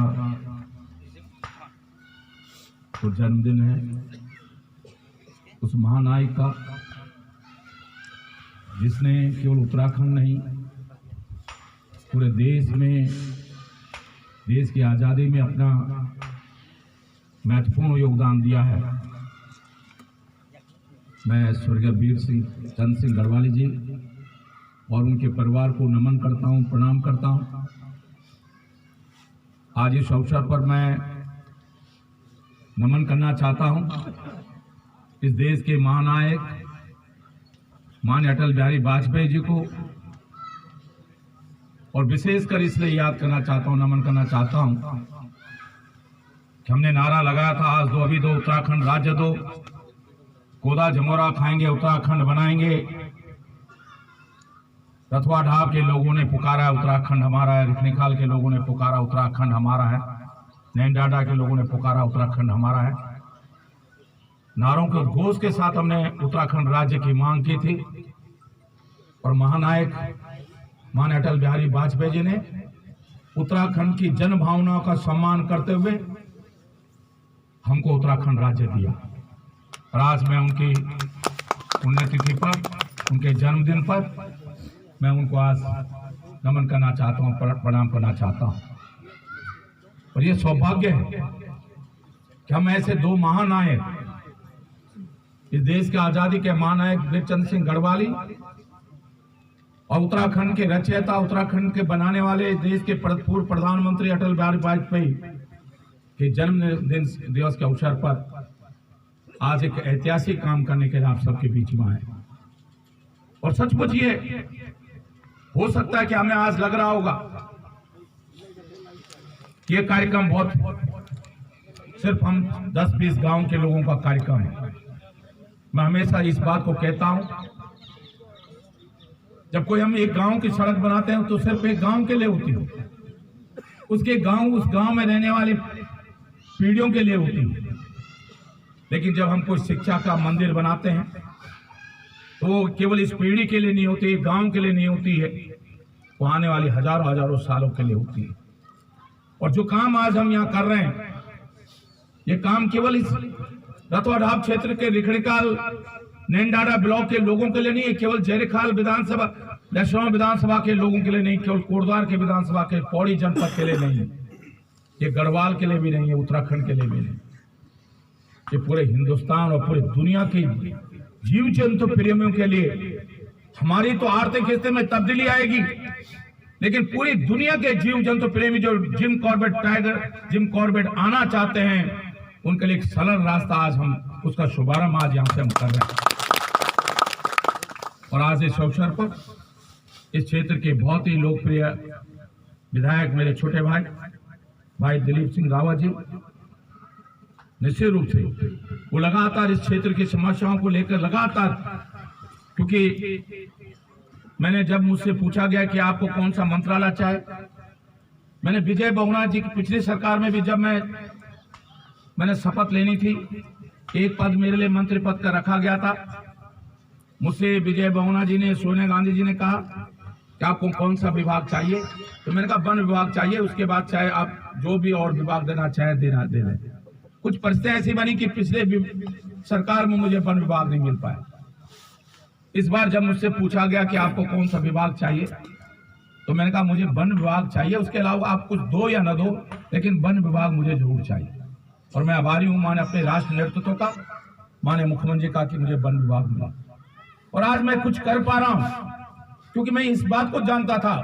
Speaker 3: तो जन्मदिन है, उस महानायक का जिसने केवल उत्तराखंड नहीं पूरे देश में, देश की आज़ादी में अपना महत्वपूर्ण योगदान दिया है। मैं स्वर्गीय वीर चंद्र सिंह गढ़वाली जी और उनके परिवार को नमन करता हूं, प्रणाम करता हूं। आज इस अवसर पर मैं नमन करना चाहता हूं इस देश के महानायक माननीय अटल बिहारी वाजपेयी जी को, और विशेषकर इसलिए याद करना चाहता हूं, नमन करना चाहता हूं कि हमने नारा लगाया था आज दो अभी दो उत्तराखंड राज्य दो, कोदा झमोरा खाएंगे उत्तराखंड बनाएंगे। रथवा ढाब के लोगों ने पुकारा उत्तराखंड हमारा है, रिखनिखाल के लोगों ने पुकारा उत्तराखंड हमारा है, नैनडाडा के लोगों ने पुकारा उत्तराखंड हमारा है। नारों के घोष के साथ हमने उत्तराखंड राज्य की मांग की थी, और महानायक माननीय अटल बिहारी वाजपेयी जी ने उत्तराखंड की जन भावनाओं का सम्मान करते हुए हमको उत्तराखंड राज्य दिया। और आज मैं उनकी पुण्यतिथि पर, उनके जन्मदिन पर मैं उनको आज नमन करना चाहता हूँ, प्रणाम करना चाहता हूँ। और ये सौभाग्य है कि हम ऐसे दो महानायक, इस देश के आजादी के महानायक वीरचंद्र सिंह गढ़वाली और उत्तराखंड के रचयिता, उत्तराखंड के बनाने वाले, देश के पूर्व प्रधानमंत्री अटल बिहारी वाजपेयी के जन्मदिन दिवस के अवसर पर आज एक ऐतिहासिक काम करने के लिए आप सबके बीच में आए। और सचमुच ये हो सकता है कि हमें आज लग रहा होगा कि ये कार्यक्रम बहुत सिर्फ हम 10-20 गांव के लोगों का कार्यक्रम है। मैं हमेशा इस बात को कहता हूं, जब कोई हम एक गांव की सड़क बनाते हैं तो सिर्फ एक गांव के लिए होती है, उसके गांव, उस गांव में रहने वाली पीढ़ियों के लिए होती है। लेकिन जब हम कोई शिक्षा का मंदिर बनाते हैं तो वो केवल इस पीढ़ी के लिए नहीं होती, गांव के लिए नहीं होती है, वो आने वाली हजारों सालों के लिए होती है। और जो काम आज हम यहाँ कर रहे हैं, ये काम केवल इस रतवा ढाब क्षेत्र के रिखणीखाल नैनडाडा ब्लॉक के लोगों के लिए नहीं है, केवल जयरेखाल विधानसभा, लखनऊ विधानसभा के लोगों के लिए नहीं, केवल कोटद्वार के विधानसभा के पौड़ी जनपद के लिए नहीं है, ये गढ़वाल के लिए भी नहीं है, उत्तराखंड के लिए भी नहीं, ये पूरे हिंदुस्तान और पूरी दुनिया के जीव जंतु प्रेमियों के लिए। हमारी तो आर्थिक हिस्से में तब्दीली आएगी, लेकिन पूरी दुनिया के जीव जंतु प्रेमी जो जिम कॉर्बेट आना चाहते हैं, उनके लिए एक सरल रास्ता आज हम उसका शुभारंभ आज यहाँ से हम कर रहे हैं। और आज इस अवसर पर इस क्षेत्र के बहुत ही लोकप्रिय विधायक मेरे छोटे भाई दिलीप सिंह रावत जी, निश्चित रूप से वो लगातार इस क्षेत्र की समस्याओं को लेकर लगातार, क्योंकि मैंने जब मुझसे पूछा गया कि आपको कौन सा मंत्रालय चाहिए, मैंने विजय बहुना जी की पिछली सरकार में भी जब मैंने शपथ लेनी थी, एक पद मेरे लिए मंत्री पद का रखा गया था। मुझसे विजय बहुना जी ने, सोनिया गांधी जी ने कहा कि आपको कौन सा विभाग चाहिए, तो मैंने कहा वन विभाग चाहिए, उसके बाद चाहे आप जो भी और विभाग देना चाहे दे दें। कुछ परिस्थितियां ऐसी बनी कि पिछले सरकार में मुझे वन विभाग नहीं मिल पाया। इस बार जब मुझसे पूछा गया कि आपको कौन सा विभाग चाहिए, तो मैंने कहा मुझे वन विभाग चाहिए, उसके अलावा आप कुछ दो या न दो, लेकिन वन विभाग मुझे जरूर चाहिए। और मैं आभारी हूं माने अपने राष्ट्र नेतृत्व का, माने मुख्यमंत्री का, कि मुझे वन विभाग मिला। और आज मैं कुछ कर पा रहा हूं, क्योंकि मैं इस बात को जानता था,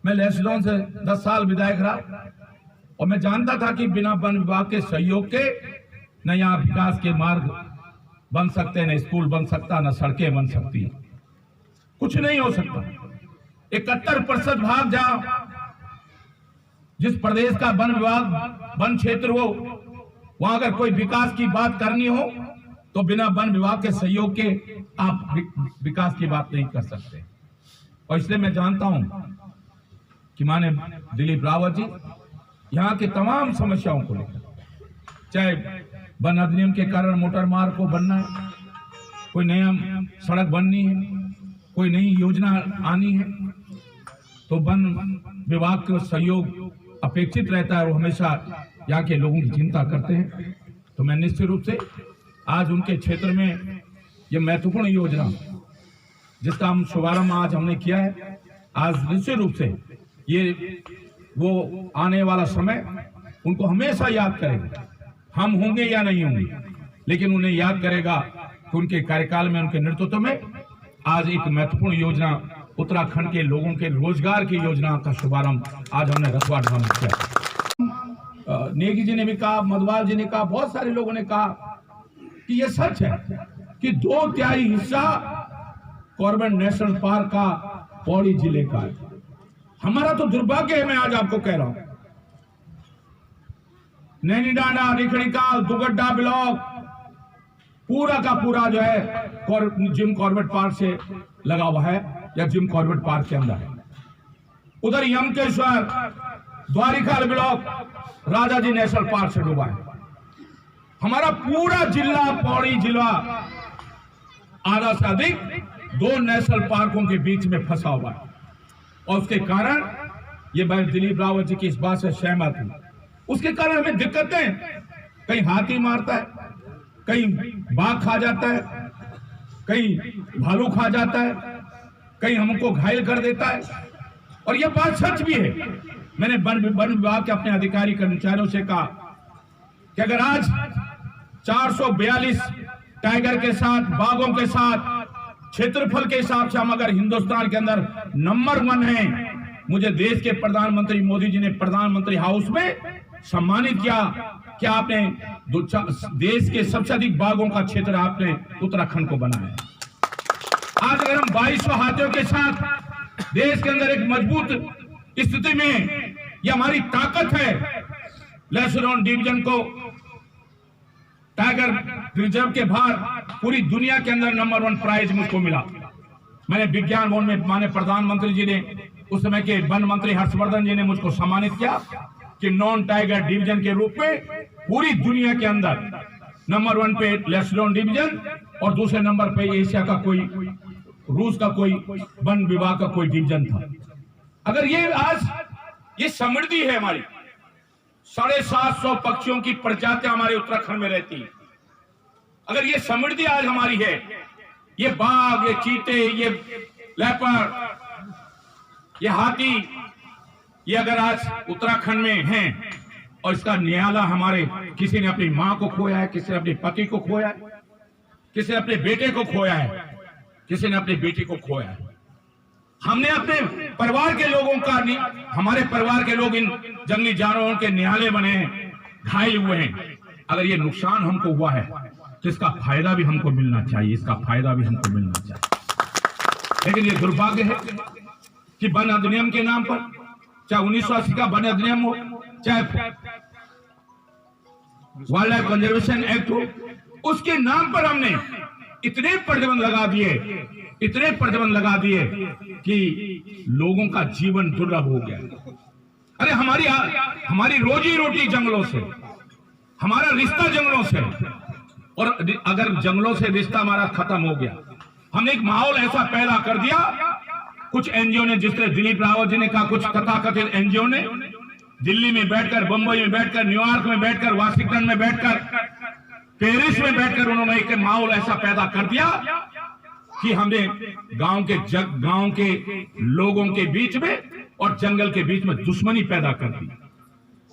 Speaker 3: मैं लहसुन से 10 साल विधायक रहा, और मैं जानता था कि बिना वन विभाग के सहयोग के न यहाँ विकास के मार्ग बन सकते, न स्कूल बन सकता, न सड़कें बन सकती, कुछ नहीं हो सकता। 71% भाग जहां जिस प्रदेश का वन विभाग, वन क्षेत्र हो, वहां अगर कोई विकास की बात करनी हो तो बिना वन विभाग के सहयोग के आप विकास की बात नहीं कर सकते। और इसलिए मैं जानता हूं कि माने दिलीप रावत जी यहाँ के तमाम समस्याओं को लेकर, चाहे वन अधिनियम के कारण मोटर मार्ग को बनना है, कोई नया सड़क बननी है, कोई नई योजना आनी है, तो वन विभाग का सहयोग अपेक्षित रहता है और हमेशा यहाँ के लोगों की चिंता करते हैं। तो मैं निश्चित रूप से आज उनके क्षेत्र में ये महत्वपूर्ण योजना जिसका हम शुभारंभ आज हमने किया है, आज निश्चित रूप से ये वो आने वाला समय उनको हमेशा याद करेगा, हम होंगे या नहीं होंगे, लेकिन उन्हें याद करेगा कि उनके कार्यकाल में, उनके नेतृत्व में आज एक महत्वपूर्ण योजना, उत्तराखंड के लोगों के रोजगार की योजना का शुभारंभ आज हमने रतवा ढाब में किया। नेगी जी ने भी कहा, मधवाल जी ने कहा, बहुत सारे लोगों ने कहा कि यह सच है कि 2/3 हिस्सा कॉर्बेट नेशनल पार्क का पौड़ी जिले का है। हमारा तो दुर्भाग्य है, मैं आज आपको कह रहा हूं, नैनीडांडा, रिखणीखाल, दुगड्डा ब्लॉक पूरा का पूरा जो है जिम कॉर्बेट पार्क से लगा हुआ है या जिम कॉर्बेट पार्क के अंदर है। उधर Yamkeshwar, Dwarikhal block Rajaji national park से डूबा है। हमारा पूरा जिला, पौड़ी जिला, आधा से अधिक 2 नेशनल पार्कों के बीच में फंसा हुआ है। और उसके कारण ये मैं दिलीप रावत जी की इस बात से सहमत हूं, उसके कारण हमें दिक्कतें, कहीं हाथी मारता है, कहीं बाघ खा जाता है, कहीं भालू खा जाता है, कहीं हमको घायल कर देता है। और यह बात सच भी है। मैंने वन विभाग के अपने अधिकारी कर्मचारियों से कहा कि अगर आज 442 टाइगर के साथ, बाघों के साथ, क्षेत्रफल के हिसाब से हम अगर हिंदुस्तान के अंदर नंबर 1 हैं, मुझे देश के प्रधानमंत्री मोदी जी ने प्रधानमंत्री हाउस में सम्मानित किया कि आपने देश के सबसे अधिक बाघों का क्षेत्र आपने उत्तराखंड को बनाया। आज अगर हम 2200 हाथियों के साथ देश के अंदर एक मजबूत स्थिति में, यह हमारी ताकत है। लेसरोन डिवीजन को टाइगर रिजर्व के बाहर पूरी दुनिया के अंदर नंबर 1 प्राइज मुझको मिला। मैंने विज्ञान भवन में माननीय प्रधानमंत्री जी ने, उस समय के वन मंत्री हर्षवर्धन जी ने मुझको सम्मानित किया कि नॉन टाइगर डिवीजन के रूप में पूरी दुनिया के अंदर नंबर 1 पे लेसरोन डिवीजन और दूसरे नंबर पे एशिया का कोई, रूस का कोई वन विभाग का कोई डिवीजन था। अगर ये आज ये समृद्धि है हमारी, 750 पक्षियों की प्रजातियां हमारे उत्तराखंड में रहती है। अगर ये समृद्धि आज हमारी है, ये बाघ, ये चीते, ये लेपर्ड, ये हाथी, ये अगर आज उत्तराखंड में हैं और इसका नियाला हमारे, किसी ने अपनी मां को खोया है, किसी ने अपने पति को खोया है, किसी ने अपने बेटे को खोया है, किसी ने अपनी बेटी को खोया है। हमने अपने परिवार के लोगों का, हमारे परिवार के लोग इन जंगली जानवरों के निहाले बने हैं, घायल हुए हैं। अगर ये नुकसान हमको हुआ है तो इसका फायदा भी हमको मिलना चाहिए, इसका फायदा भी हमको मिलना चाहिए। लेकिन ये दुर्भाग्य है कि वन अधिनियम के नाम पर, चाहे 1980 का वन अधिनियम हो, चाहे वाइल्ड लाइफ कंजर्वेशन एक्ट हो, उसके नाम पर हमने इतने प्रतिबंध लगा दिए कि लोगों का जीवन दुर्लभ हो गया। अरे हमारी रोजी रोटी जंगलों से, हमारा रिश्ता जंगलों से, और अगर जंगलों से रिश्ता हमारा खत्म हो गया, हमने एक माहौल ऐसा पैदा कर दिया। कुछ एनजीओ ने, जिस तरह दिलीप रावत जी ने कहा, कुछ तथाकथित एनजीओ ने दिल्ली में बैठकर, बंबई में बैठकर, न्यूयॉर्क में बैठकर, वाशिंगटन में बैठकर, पेरिस में बैठकर उन्होंने एक माहौल ऐसा पैदा कर दिया कि हमने गांव के लोगों के बीच में और जंगल के बीच में दुश्मनी पैदा कर दी।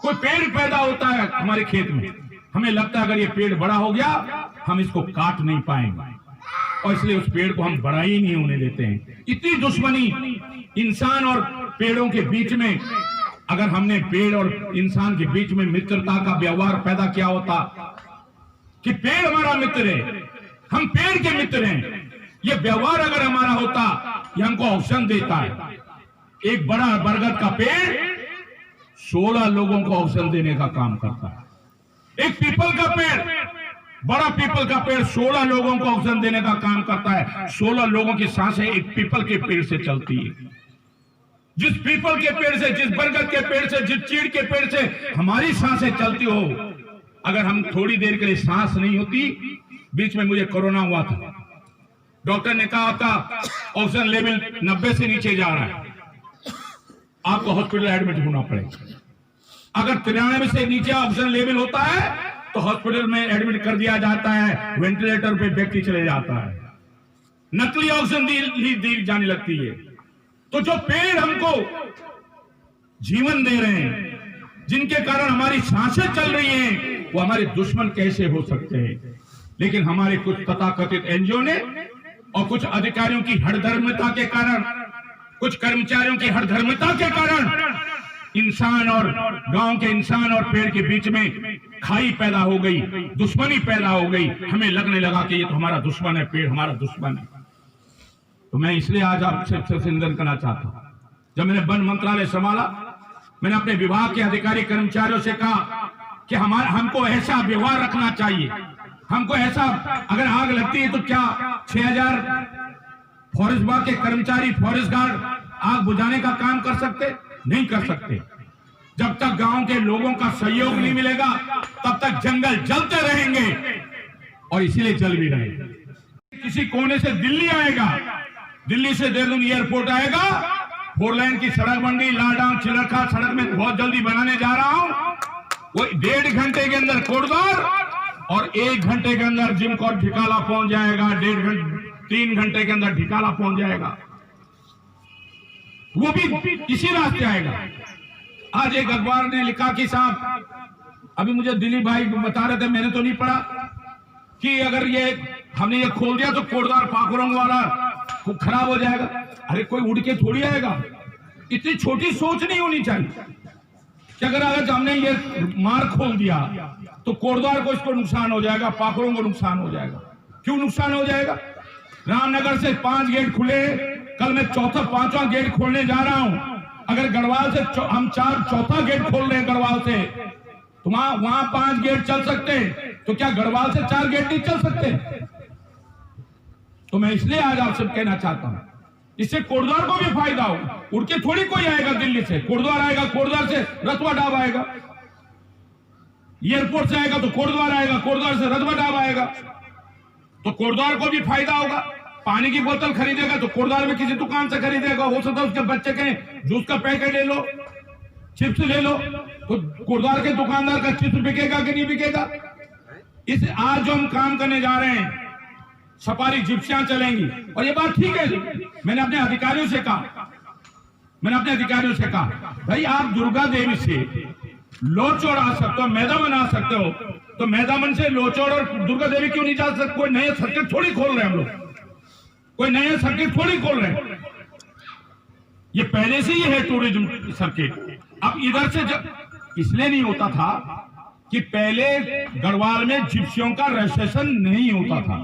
Speaker 3: कोई पेड़ पैदा होता है हमारे खेत में, हमें लगता है अगर ये पेड़ बड़ा हो गया हम इसको काट नहीं पाएंगे, और इसलिए उस पेड़ को हम बड़ा ही नहीं होने देते हैं। इतनी दुश्मनी इंसान और पेड़ों के बीच में, अगर हमने पेड़ और इंसान के बीच में मित्रता का व्यवहार पैदा किया होता कि पेड़ हमारा मित्र है, हम पेड़ के मित्र हैं, ये व्यवहार अगर हमारा होता, ये हमको ऑक्सीजन देता है। एक बड़ा बरगद का पेड़ 16 लोगों को ऑक्सीजन देने का काम करता है। एक पीपल का पेड़, बड़ा पीपल का पेड़ 16 लोगों को ऑक्सीजन देने का काम करता है। 16 लोगों की सांसें एक पीपल के पेड़ से चलती है। जिस पीपल के पेड़ से, जिस बरगद के पेड़ से, जिस चीड़ के पेड़ से हमारी सांसें चलती हो, अगर हम थोड़ी देर के लिए सांस नहीं होती, बीच में मुझे कोरोना हुआ था, डॉक्टर ने कहा आपका ऑक्सीजन लेवल 90 से नीचे जा रहा है, आपको हॉस्पिटल एडमिट होना पड़ेगा। अगर 93 से नीचे ऑक्सीजन लेवल होता है तो हॉस्पिटल में एडमिट कर दिया जाता है, वेंटिलेटर पे व्यक्ति चले जाता है, नकली ऑक्सीजन दी जाने लगती है। तो जो पेड़ हमको जीवन दे रहे हैं, जिनके कारण हमारी सांसें चल रही हैं, वो हमारे दुश्मन कैसे हो सकते हैं? लेकिन हमारे कुछ तथाकथित एनजीओ ने और कुछ अधिकारियों की हठधर्मिता के कारण, कुछ कर्मचारियों की हठधर्मिता के कारण इंसान और गांव के इंसान और पेड़ के बीच में खाई पैदा हो गई, दुश्मनी पैदा हो गई। हमें लगने लगा कि ये तो हमारा दुश्मन है, पेड़ हमारा दुश्मन है। तो मैं इसलिए आज आपसे निवेदन करना चाहता हूं, जब मैंने वन मंत्रालय संभाला, मैंने अपने विभाग के अधिकारी कर्मचारियों से कहा कि हमको ऐसा व्यवहार रखना चाहिए, हमको ऐसा, अगर आग लगती है तो क्या 6000 फॉरेस्ट विभाग के कर्मचारी, फॉरेस्ट गार्ड आग बुझाने का काम कर सकते? नहीं कर सकते। जब तक गांव के लोगों का सहयोग नहीं मिलेगा तब तक जंगल जलते रहेंगे, और इसीलिए जल भी रहेंगे। किसी कोने से दिल्ली आएगा, दिल्ली से देहरादून एयरपोर्ट आएगा, 4 लाइन की सड़क बन गई, लाडांग चिलरखा सड़क में बहुत जल्दी बनाने जा रहा हूं, वो 1.5 घंटे के अंदर कोटद्वार और 1 घंटे के अंदर जिमकोट ढिकाला पहुंच जाएगा, 3 घंटे के अंदर ढिकाला पहुंच जाएगा। वो भी इसी रास्ते आएगा। आज एक अखबार ने लिखा कि साहब, अभी मुझे दिलीप भाई बता रहे थे, मैंने तो नहीं पढ़ा, कि अगर ये हमने ये खोल दिया तो कोटद्वार पाखुरंग वाला खराब हो जाएगा। अरे कोई उड़ के थोड़ी आएगा। इतनी छोटी सोच नहीं होनी चाहिए कि अगर हमने ये मार्ग खोल दिया तो कोटद्वार को इसको नुकसान हो जाएगा, पाखुरंग को नुकसान हो जाएगा। क्यों नुकसान हो जाएगा? रामनगर से 5 गेट खुले, कल मैं 5वां गेट खोलने जा रहा हूं। अगर गढ़वाल से हम 4 गेट खोल रहे हैं गढ़वाल से, तो वहां 5 गेट चल सकते हैं, तो क्या गढ़वाल से 4 गेट नहीं चल सकते? तो मैं इसलिए आज आपसे कहना चाहता हूं, इससे कोटद्वार को भी फायदा हो। उड़ के थोड़ी कोई आएगा दिल्ली से, कोटद्वार आएगा, कोटद्वार से रतवा डाब आएगा, एयरपोर्ट से आएगा तो कोटद्वार आएगा, कोटद्वार से रतवा डाब आएगा, तो कोटद्वार को भी फायदा होगा। पानी की बोतल खरीदेगा तो कोटद्वार में किसी दुकान से खरीदेगा, हो सकता है उसके बच्चे के जूस का पैकेट ले लो, चिप्स ले लो, तो कोटद्वार के दुकानदार का चिप्स बिकेगा कि नहीं बिकेगा? इस आज जो हम काम करने जा रहे हैं, सफारी जिप्सियां चलेंगी, और ये बात ठीक है। मैंने अपने अधिकारियों से कहा, भाई आप दुर्गा देवी से लोचौड़ आ सकते हो, मैदामन आ सकते हो, तो मैदामन से लोचौड़ और दुर्गा देवी क्यों नहीं जा सकते? कोई नए सर्किट थोड़ी खोल रहे हैं हम लोग, कोई नए सर्किट थोड़ी खोल रहे हैं। ये पहले से ही है टूरिज्म सर्किट। अब इधर से इसलिए नहीं होता था कि पहले गढ़वाल में जिप्सियों का रजिस्ट्रेशन नहीं होता था,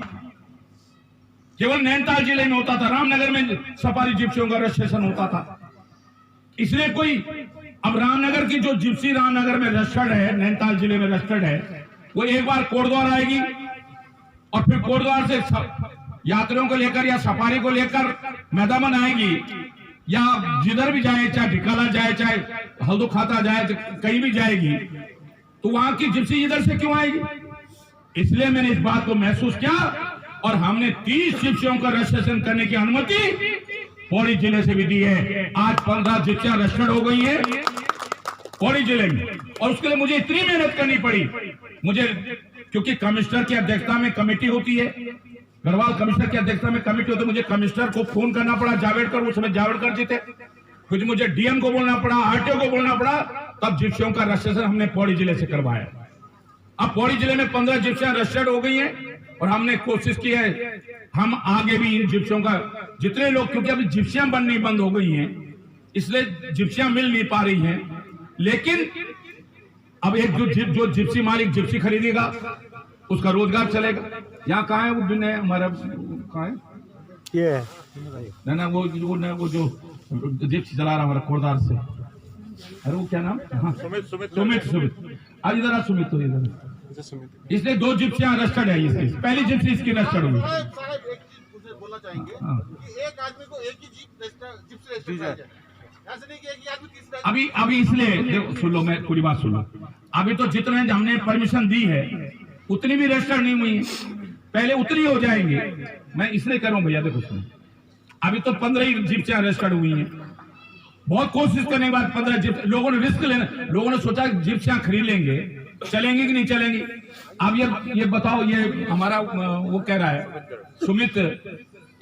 Speaker 3: केवल नैनीताल जिले में होता था, रामनगर में सफारी जिप्सियों का रजिस्ट्रेशन होता था। इसलिए कोई अब रामनगर की जो जिप्सी रामनगर में रजिस्टर्ड है, नैनीताल जिले में रजिस्टर्ड है, वो एक बार कोटद्वार आएगी और फिर कोटद्वार से यात्रियों को लेकर या सफारी को लेकर मैदामन आएगी, या जिधर भी जाए, चाहे ढिकाला जाए, चाहे हल्दो खाता जाए, कहीं भी जाएगी, तो वहां की जिप्सी इधर से क्यों आएगी? इसलिए मैंने इस बात को महसूस किया और हमने 30 जिप्सियों का रजिस्ट्रेशन करने की अनुमति पौड़ी जिले से भी दी है। आज 15 जिप्सियां रजिस्टर्ड हो गई है पौड़ी जिले में, और उसके लिए मुझे इतनी मेहनत करनी पड़ी, मुझे क्योंकि कमिश्नर की अध्यक्षता में कमेटी होती है, गढ़वाल कमिश्नर की अध्यक्षता में कमेटी होती है, मुझे कमिश्नर को फोन करना पड़ा, जावेडकर, उस समय जावेडकर जी थे, फिर मुझे डीएम को बोलना पड़ा, आरटीओ को बोलना पड़ा, तब जिप्सियों का रजिस्ट्रेशन हमने पौड़ी जिले से करवाया। अब पौड़ी जिले में 15 जिप्सियां रजिस्टर्ड हो गई हैं, और हमने कोशिश की है हम आगे भी इन जिप्सियों का जितने लोग, क्योंकि अभी जिप्सियां बननी बंद हो गई हैं, इसलिए जिप्सियां मिल नहीं पा रही हैं, लेकिन अब एक जो जिप्सी मालिक जिप्सी खरीदेगा उसका रोजगार चलेगा। यहाँ कहाँ है वो हमारा, कहाँ है ये ना वो जो जिप्सी चला रहा हमारा कोटद्वार से, अरे वो क्या नाम, हाँ सुमित। आज इधर आ सुमित, तो इधर इसलिए 2 जिप्सियां रजिस्टर्ड है। इसकी पहली जिप्सी इसकी रजिस्टर्ड हुई।
Speaker 8: बोलना चाहेंगे कि एक आदमी को एक ही जिप्सी रजिस्टर्ड है, ऐसे नहीं कि एक ही आदमी तीसरा।
Speaker 3: अभी इसलिए सुन लो, मैं पूरी बात सुन लो। अभी तो जितने हमने परमिशन दी है उतनी भी रजिस्टर्ड नहीं हुई है, पहले उतनी हो जाएंगे। मैं इसलिए कर रहा हूँ भैया, देखो सुनो, अभी तो 15 ही जिप्सियां रजिस्टर्ड हुई हैं। बहुत कोशिश करने के बाद 15 जिप्सी, लोगों ने रिस्क लेना, लोगों ने सोचा जिप्सियां खरीद लेंगे, चलेंगी कि नहीं चलेंगी। अब ये बताओ, ये हमारा वो कह रहा है सुमित,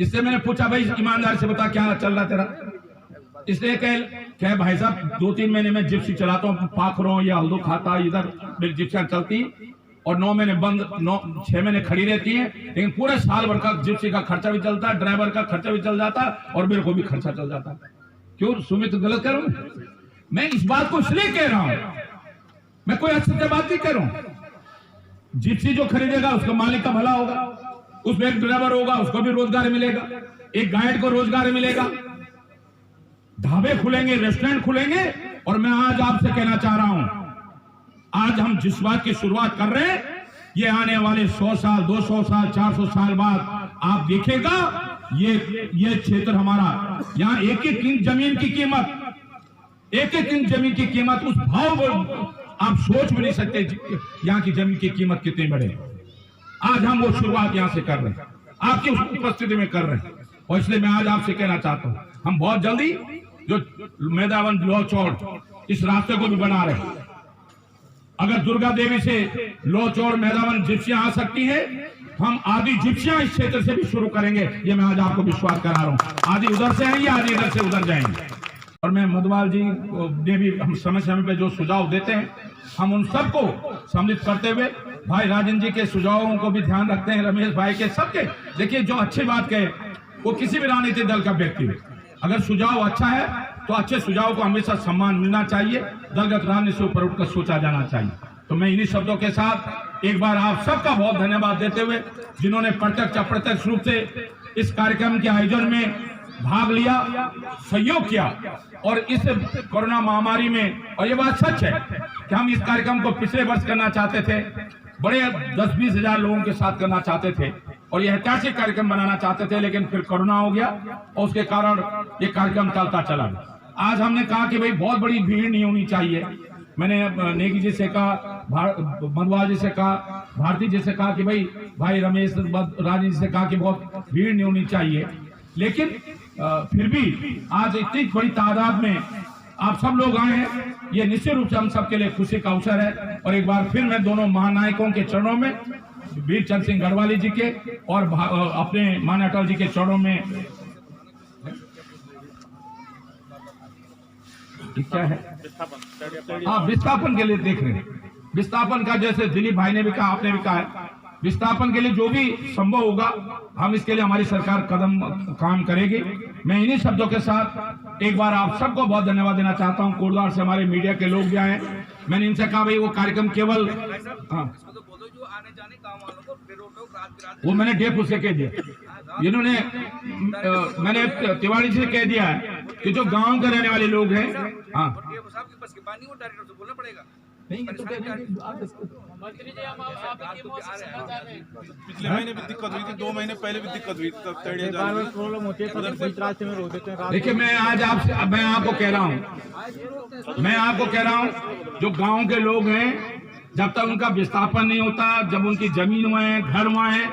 Speaker 3: इससे मैंने पूछा भाई ईमानदार से बता क्या चल रहा तेरा, इसलिए कह भाई साहब 2-3 महीने में जिप्सी चलाता हूँ, पाखरों या हल्दो खाता, इधर मेरी जिप्सियां चलती और 9 महीने बंद, 6 महीने खड़ी रहती है, लेकिन पूरे साल भर का जिप्सी का खर्चा भी चलता है, ड्राइवर का खर्चा भी चल जाता है और मेरे को भी खर्चा चल जाता है। क्यों सुमित गलत कह रहा हूं? मैं इस बात को इसलिए कह रहा हूं, मैं कोई अच्छी बात नहीं कर रहा हूं। जिप्सी जो खरीदेगा उसका मालिक का भला होगा, उसमें एक ड्राइवर होगा, उसको भी रोजगार मिलेगा, एक गाइड को रोजगार मिलेगा, ढाबे खुलेंगे, रेस्टोरेंट खुलेंगे। और मैं आज आपसे कहना चाह रहा हूं, आज हम जिस बात की शुरुआत कर रहे हैं, ये आने वाले 100 साल, 200 साल, 400 साल बाद आप देखेगा ये क्षेत्र हमारा, यहाँ एक इंच जमीन की कीमत, एक इंच जमीन की कीमत, उस भाव आप सोच भी नहीं सकते यहाँ की जमीन की कीमत कितनी बढ़े। आज हम वो शुरुआत यहाँ से कर रहे हैं, आपकी उपस्थिति में कर रहे हैं। और इसलिए मैं आज आपसे कहना चाहता हूँ, हम बहुत जल्दी जो मैदावन लोचौड़ इस रास्ते को भी बना रहे हैं। अगर दुर्गा देवी से लोचौड़ मैदावन जिप्सियां आ सकती है, हम आधी जिप्सियां इस क्षेत्र से भी शुरू करेंगे। ये मैं आज आपको विश्वास करा रहा हूं। आधी उधर से आएंगे, आधी इधर से उधर जाएंगे। और मैं मधुवाल जी ने भी हम समय समय पे जो सुझाव देते हैं हम उन सबको सम्मिलित करते हुए भाई राजन जी के सुझावों को भी ध्यान रखते हैं, रमेश भाई के, सबके। देखिए जो अच्छी बात कहे वो किसी भी राजनीतिक दल का व्यक्ति हो, अगर सुझाव अच्छा है तो अच्छे सुझाव को हमेशा सम्मान मिलना चाहिए, दलगत राजनीति से ऊपर उठकर सोचा जाना चाहिए। तो मैं इन्हीं शब्दों के साथ एक बार आप सबका बहुत धन्यवाद देते हुए जिन्होंने प्रत्यक्ष अप्रत्यक्ष रूप से इस कार्यक्रम के आयोजन में भाग लिया, सहयोग किया, और इस कोरोना महामारी में, और ये बात सच है कि हम इस कार्यक्रम को पिछले वर्ष करना चाहते थे, बड़े 10-20 हजार लोगों के साथ करना चाहते थे और ये ऐतिहासिक कार्यक्रम बनाना चाहते थे, लेकिन फिर कोरोना हो गया और उसके कारण ये कार्यक्रम चलता चला। आज हमने कहा कि भाई बहुत बड़ी भीड़ नहीं होनी चाहिए। मैंने नेगी जी से कहा, मधुवाल जी से कहा, भारती जी से कहा कि भाई रमेश राजन जी से कहा कि बहुत भीड़ नहीं होनी चाहिए, लेकिन फिर भी आज इतनी बड़ी तादाद में आप सब लोग आए हैं, ये निश्चित रूप से हम सबके लिए खुशी का अवसर है। और एक बार फिर मैं दोनों महानायकों के चरणों में, वीर चंद्र सिंह गढ़वाली जी के और अपने माननीय अटल जी के चरणों में क्या है, हाँ, विस्थापन के लिए देख रहे हैं। विस्थापन का जैसे दिलीप भाई ने भी कहा, आपने भी कहा है, विस्थापन के लिए जो भी संभव होगा हम इसके लिए, हमारी सरकार काम करेगी। मैं इन्हीं शब्दों के साथ एक बार आप सबको बहुत धन्यवाद देना चाहता हूं। कोटद्वार से हमारे मीडिया के लोग भी आए, मैंने इनसे कहा भाई वो कार्यक्रम केवल, हाँ, वो मैंने डेप उससे कह दिया, इन्होंने मैंने तिवारी से कह दिया है कि जो गांव के रहने वाले लोग हैं, हाँ,
Speaker 8: पिछले महीने भी दिक्कत हुई थी, 2 महीने पहले भी दिक्कत हुई थी, प्रॉब्लम होती है,
Speaker 3: देखिए मैं आपको कह रहा हूँ जो गांव के लोग हैं, जब तक उनका विस्थापन नहीं होता, जब उनकी जमीन वहाँ है, घर वहाँ है,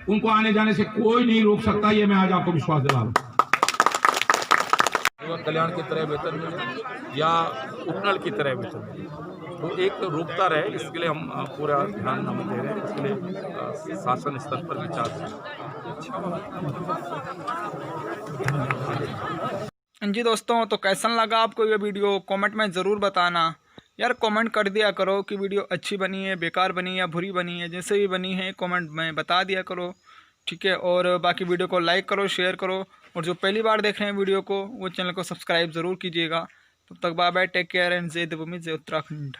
Speaker 3: उनको आने जाने से कोई नहीं रोक सकता। ये मैं आज आपको विश्वास दिला रहा हूँ।
Speaker 1: कल्याण की तरह वेतन मिले या उपनल की तरह वेतन मिले, तो एक रूपता रहे, इसके लिए हम पूरा ध्यान हम दे रहे हैं। इसके लिए शासन स्तर पर विचार है।
Speaker 5: जी दोस्तों, तो कैसा लगा आपको ये वीडियो कमेंट में ज़रूर बताना यार। कमेंट कर दिया करो कि वीडियो अच्छी बनी है, बेकार बनी है या बुरी बनी है, जैसे भी बनी है कमेंट में बता दिया करो, ठीक है। और बाकी वीडियो को लाइक करो, शेयर करो, और जो पहली बार देख रहे हैं वीडियो को वो चैनल को सब्सक्राइब ज़रूर कीजिएगा। तब तक bye bye, take care and जय देवभूमि, जय उत्तराखंड।